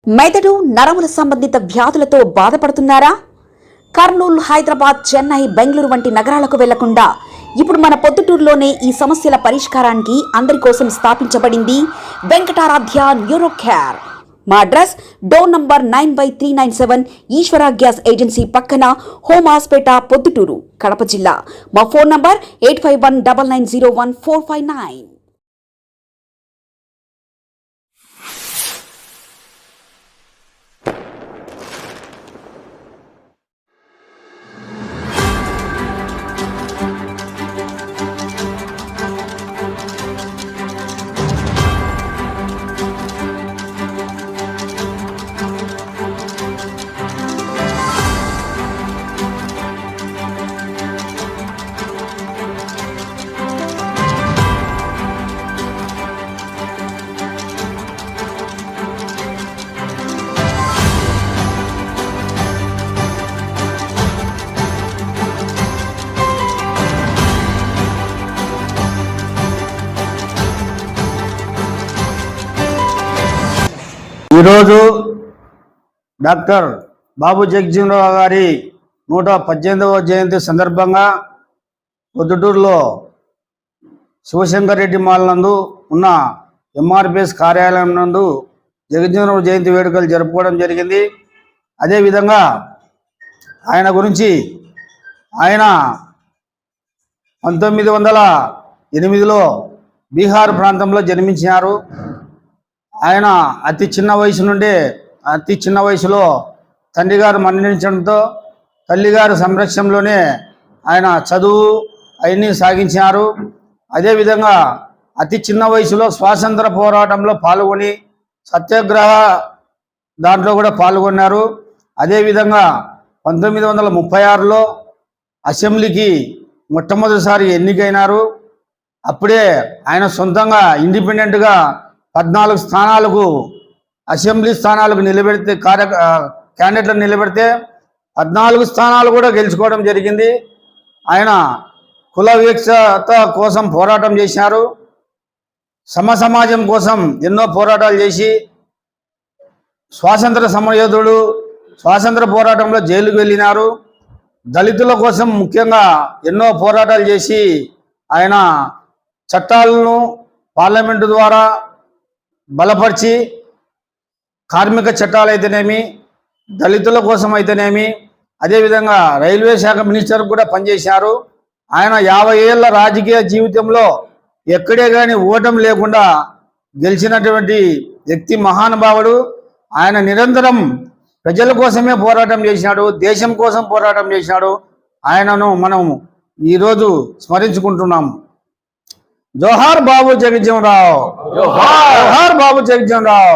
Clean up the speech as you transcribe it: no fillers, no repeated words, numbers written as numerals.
మెదడు నరముల సంబంధిత వ్యాధులతో బాధపడుతున్నారా? కర్నూలు, హైదరాబాద్, చెన్నై, బెంగళూరు వంటి నగరాలకు వెళ్లకుండా ఇప్పుడు మన పొద్దుటూరులోనే ఈ సమస్యల పరిష్కారానికి అందరి కోసం స్థాపించబడింది వెంకటారాధ్య న్యూరో కేర్. మా అడ్రస్ డోర్ నంబర్ 9/397 ఈశ్వర గ్యాస్ ఏజెన్సీ పక్కన, హోమ్ హాస్పేట, పొద్దుటూరు, కడప జిల్లా. మా ఫోన్ నంబర్ 8519901459. ఈరోజు డాక్టర్ బాబు జగజ్జీవనరావు గారి 118వ జయంతి సందర్భంగా పొద్దుటూరులో శివశంకర్ రెడ్డి మాల్ నందు ఉన్న ఎంఆర్పిఎస్ కార్యాలయం నందు జగజ్జీవనరావు జయంతి వేడుకలు జరుపుకోవడం జరిగింది. అదేవిధంగా ఆయన గురించి ఆయన 1908లో బీహార్ ప్రాంతంలో జన్మించారు. ఆయన అతి చిన్న వయసులో తండ్రి గారు మరణించడంతో తల్లిగారి సంరక్షణలోనే ఆయన చదువు అవన్నీ సాగించారు. అదేవిధంగా అతి చిన్న వయసులో స్వాతంత్ర పోరాటంలో పాల్గొని సత్యాగ్రహ దాంట్లో కూడా పాల్గొన్నారు. అదేవిధంగా 1936లో అసెంబ్లీకి మొట్టమొదటిసారి ఎన్నికైనారు. అప్పుడే ఆయన సొంతంగా ఇండిపెండెంట్గా 14 స్థానాలకు అసెంబ్లీ స్థానాలకు క్యాండిడేట్లను నిలబెడితే 14 స్థానాలు కూడా గెలుచుకోవడం జరిగింది. ఆయన కుల వివక్షత కోసం పోరాటం చేశారు. సమాజం కోసం ఎన్నో పోరాటాలు చేసి స్వాతంత్ర సమరయోధుడు, స్వాతంత్ర పోరాటంలో జైలుకు వెళ్ళినారు. దళితుల కోసం ముఖ్యంగా ఎన్నో పోరాటాలు చేసి ఆయన చట్టాలను పార్లమెంటు ద్వారా బలపరిచి కార్మిక చట్టాలు అయితేనేమి, దళితుల కోసం అయితేనేమి, అదేవిధంగా రైల్వే శాఖ మినిస్టర్ కూడా పనిచేశారు. ఆయన 50 ఏళ్ల రాజకీయ జీవితంలో ఎక్కడే కానీ ఓటమి లేకుండా గెలిచినటువంటి వ్యక్తి, మహానుభావుడు. ఆయన నిరంతరం ప్రజల కోసమే పోరాటం చేసినాడు, దేశం కోసం పోరాటం చేసినాడు. ఆయనను మనం ఈరోజు స్మరించుకుంటున్నాము. జోహార్ బాబు జగజ్జీవనరావు, జోహార్ బాబు జగజ్జీవనరావు.